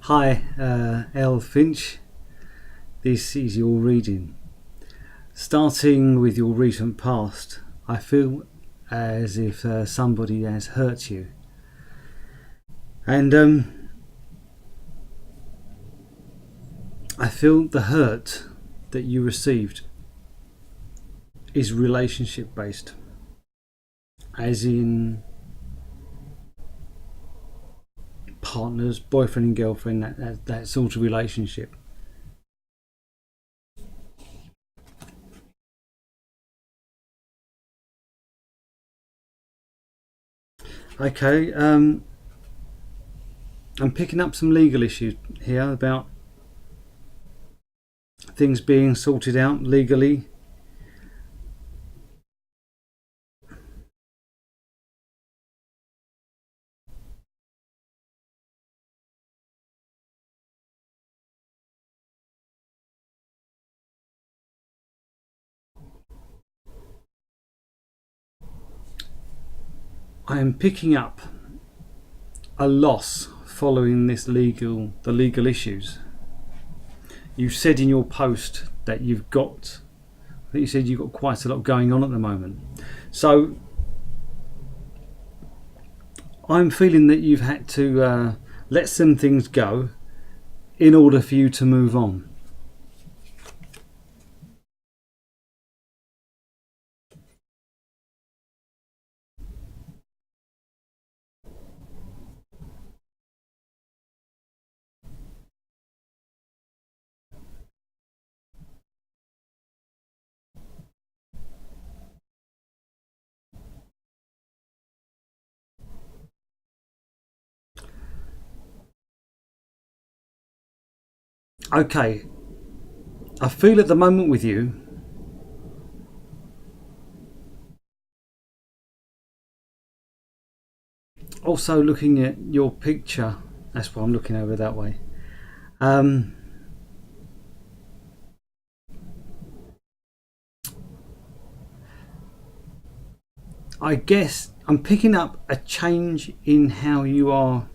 Hi, L. Finch. This is your reading. Starting with your recent past, I feel as if somebody has hurt you. And I feel the hurt that you received is relationship based. As in partners, boyfriend and girlfriend, that sort of relationship. Okay, I'm picking up some legal issues here about things being sorted out legally. I am picking up a loss following the legal issues. You said in your post that I think you said you've got quite a lot going on at the moment. So I'm feeling that you've had to let some things go in order for you to move on. Okay, I feel at the moment with you, also looking at your picture, that's why I'm looking over that way. Um, I guess I'm picking up a change in how you are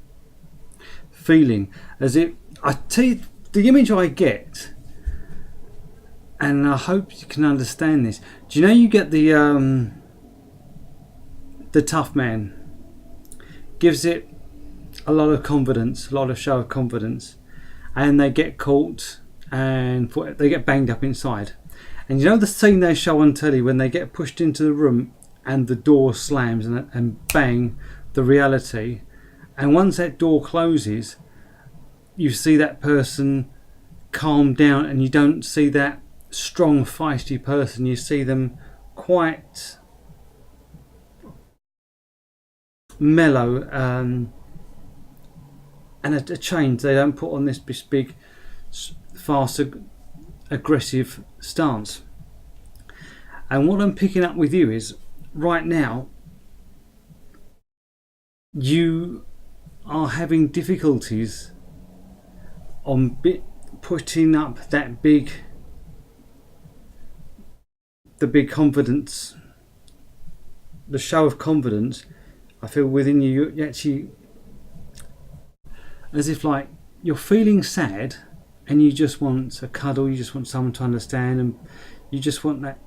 feeling. As if I tell you, the image I get, and I hope you can understand this. Do you know you get the tough man gives it a lot of confidence, a lot of show of confidence, and they get caught and they get banged up inside. And you know the scene they show on telly when they get pushed into the room and the door slams and bang, the reality. And once that door closes, you see that person calm down, and you don't see that strong, feisty person. You see them quite mellow, and a change. They don't put on this big, fast, aggressive stance. And what I'm picking up with you is right now you are having difficulties on putting up the big confidence, the show of confidence. I feel within you, you actually, as if like you're feeling sad and you just want a cuddle, you just want someone to understand, and you just want that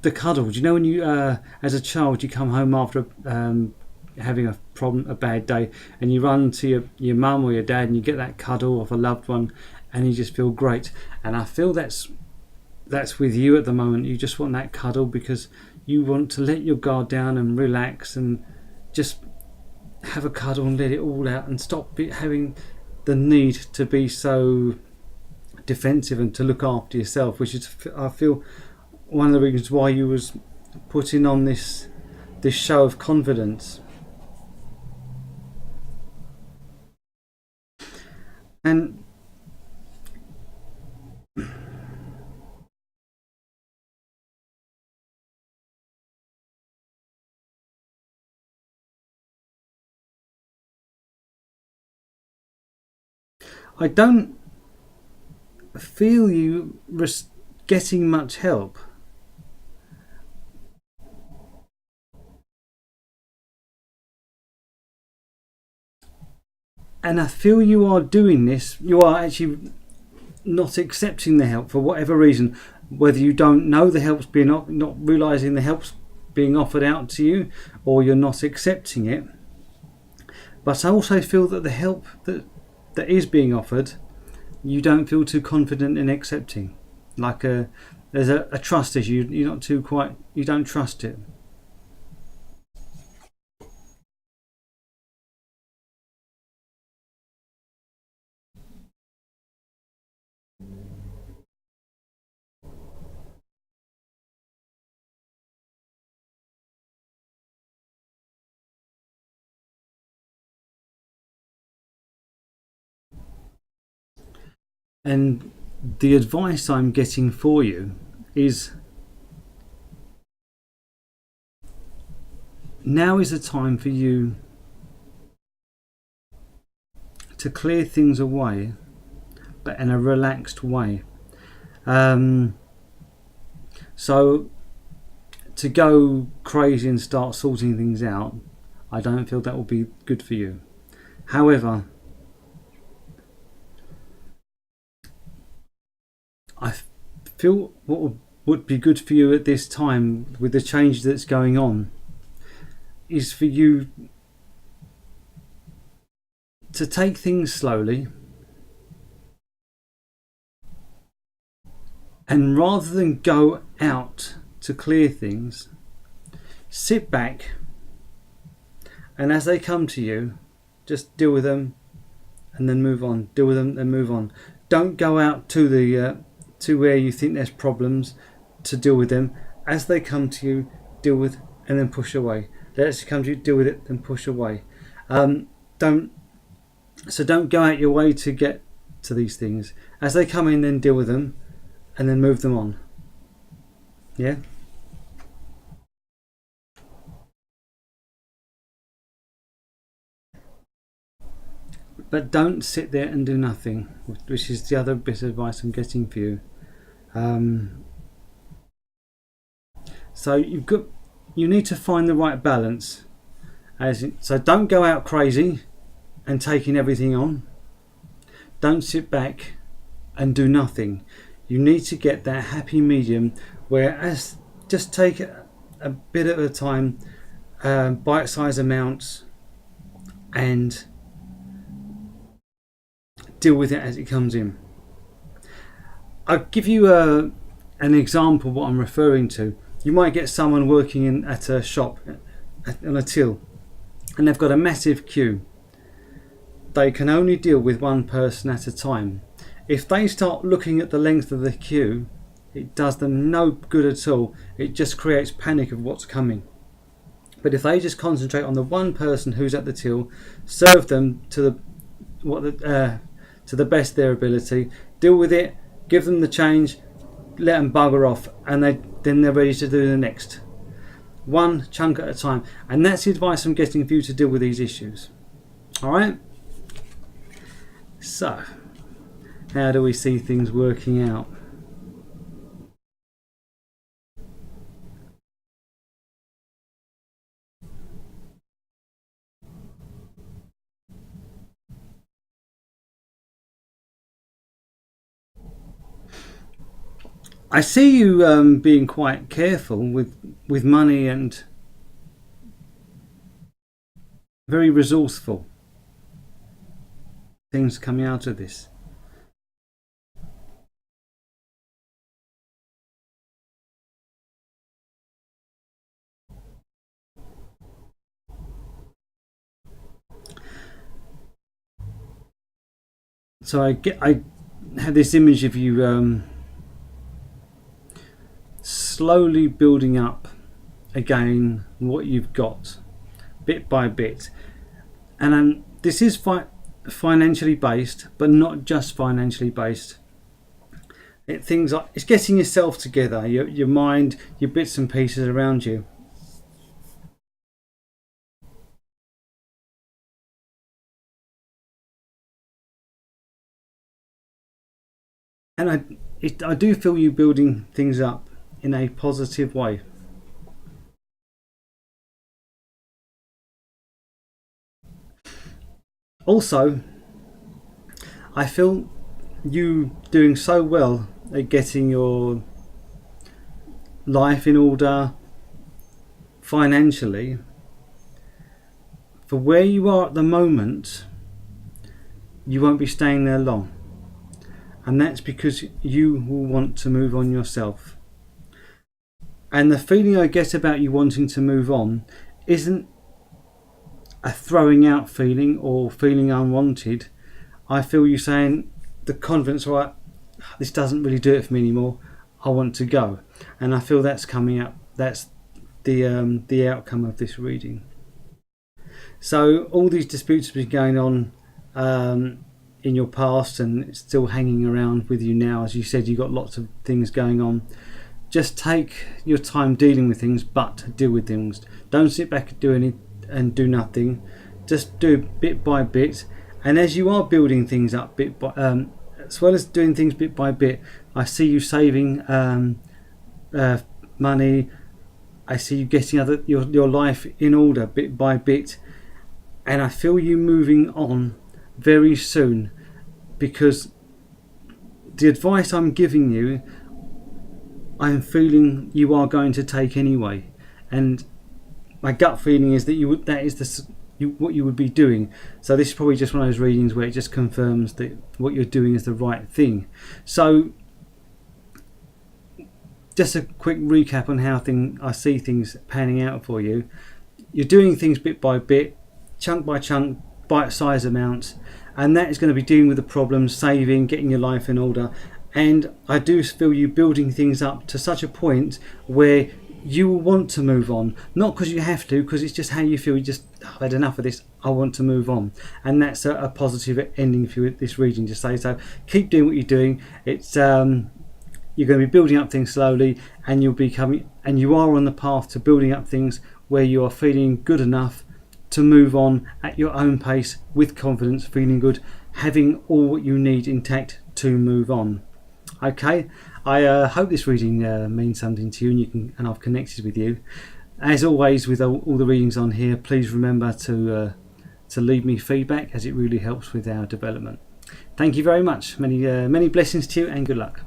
the cuddle. Do you know when you, as a child, you come home after having a problem, a bad day, and you run to your mum or your dad, and you get that cuddle of a loved one, and you just feel great. And I feel that's with you at the moment. You just want that cuddle because you want to let your guard down and relax and just have a cuddle and let it all out and stop having the need to be so defensive and to look after yourself, which is, I feel, one of the reasons why you was putting on this show of confidence. And I don't feel you getting much help. And I feel you are doing this, you are actually not accepting the help for whatever reason, whether you don't know the help's being, not realizing the help's being offered out to you, or you're not accepting it. But I also feel that the help that is being offered, you don't feel too confident in accepting. Like there's a trust issue. You're not too quite. You don't trust it. And the advice I'm getting for you is, now is the time for you to clear things away, but in a relaxed way. So to go crazy and start sorting things out, I don't feel that will be good for you. However, I feel what would be good for you at this time, with the change that's going on, is for you to take things slowly, and rather than go out to clear things, sit back, and as they come to you, just deal with them and then move on. Deal with them and move on. Don't go out to the to where you think there's problems to deal with them. As they come to you, deal with and then push away. They actually come to you, deal with it, then push away. Don't go out your way to get to these things. As they come in, then deal with them and then move them on. Yeah. But don't sit there and do nothing, which is the other bit of advice I'm getting for you. So you need to find the right balance. So don't go out crazy and taking everything on. Don't sit back and do nothing. You need to get that happy medium where just take a bit at a time, bite-sized amounts, and deal with it as it comes in. I'll give you an example of what I'm referring to. You might get someone working at a shop on a till, and they've got a massive queue. They can only deal with one person at a time. If they start looking at the length of the queue, it does them no good at all. It just creates panic of what's coming. But if they just concentrate on the one person who's at the till, serve them to the best of their ability, deal with it, give them the change, let them bugger off, and then they're ready to do the next. One chunk at a time. And that's the advice I'm getting for you to deal with these issues. Alright? So, how do we see things working out? I see you being quite careful with money and very resourceful. Things coming out of this. So I have this image of you slowly building up again what you've got, bit by bit, and this is financially based, but not just financially based. Things like it's getting yourself together, your mind, your bits and pieces around you. And I do feel you building things up in a positive way. Also, I feel you doing so well at getting your life in order financially. For where you are at the moment, you won't be staying there long, and that's because you will want to move on yourself. And the feeling I get about you wanting to move on isn't a throwing out feeling or feeling unwanted. I feel you saying the confidence, right, this doesn't really do it for me anymore, I want to go. And I feel that's coming up. That's the outcome of this reading. So all these disputes have been going on in your past, and it's still hanging around with you now. As you said, you've got lots of things going on. Just take your time dealing with things, but deal with things. Don't sit back and do nothing. Just do bit by bit. And as you are building things up bit by, as well as doing things bit by bit, I see you saving money. I see you getting your life in order bit by bit, and I feel you moving on very soon, because the advice I'm giving you, I'm feeling you are going to take anyway, and my gut feeling is that what you would be doing. So this is probably just one of those readings where it just confirms that what you're doing is the right thing. So just a quick recap on how I see things panning out for you. You're doing things bit by bit, chunk by chunk, bite-sized amounts, and that is going to be dealing with the problems, saving, getting your life in order. And I do feel you building things up to such a point where you will want to move on, not because you have to, because it's just how you feel. You just, I've had enough of this, I want to move on. And that's a positive ending for you at this reading to say. So keep doing what you're doing. It's you're going to be building up things slowly, and you are on the path to building up things where you are feeling good enough to move on at your own pace, with confidence, feeling good, having all what you need intact to move on. Okay, I hope this reading means something to you, and I've connected with you. As always with all the readings on here, please remember to leave me feedback, as it really helps with our development. Thank you very much. Many blessings to you, and good luck.